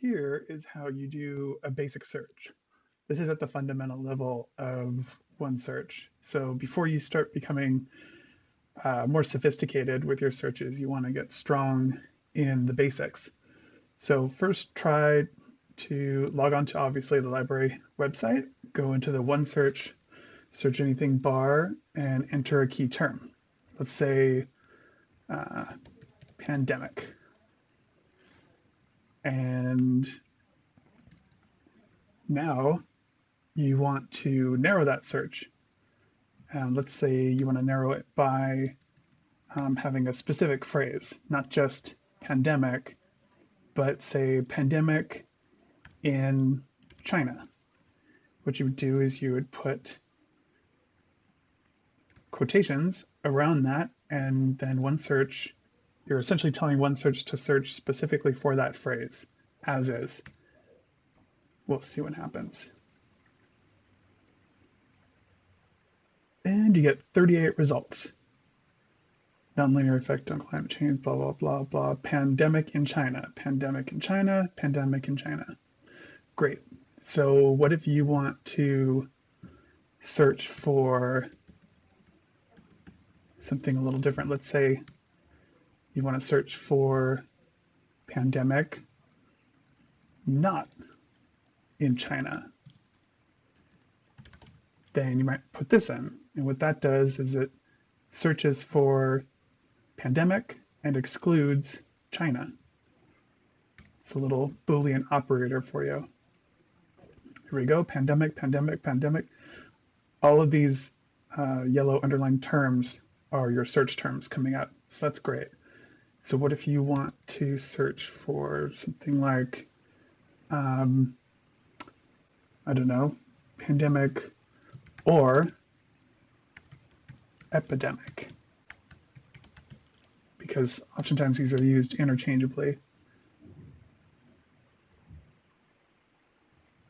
Here is how you do a basic search. This is at the fundamental level of OneSearch. So before you start becoming more sophisticated with your searches, you want to get strong in the basics. So first try to log on to obviously the library website, go into the OneSearch, search anything bar, and enter a key term. Let's say pandemic. And now you want to narrow that search. Let's say you want to narrow it by having a specific phrase, not just pandemic, but say pandemic in China. What you would do is you would put quotations around that, and then OneSearch, you're essentially telling OneSearch to search specifically for that phrase, as is. We'll see what happens. And you get 38 results. Nonlinear effect on climate change, blah, blah, blah, blah. Pandemic in China, pandemic in China, pandemic in China. Great. So what if you want to search for something a little different? Let's say you want to search for pandemic not in China. Then you might put this in. And what that does is it searches for pandemic and excludes China. It's a little boolean operator for you. Here we go, pandemic, pandemic, pandemic. All of these yellow underlined terms are your search terms coming up. So that's great. So what if you want to search for something like, I don't know, pandemic or epidemic? Because oftentimes these are used interchangeably.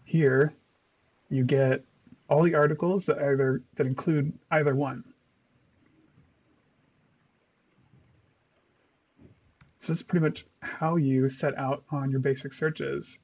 Here, you get all the articles that include either one. So that's pretty much how you set out on your basic searches.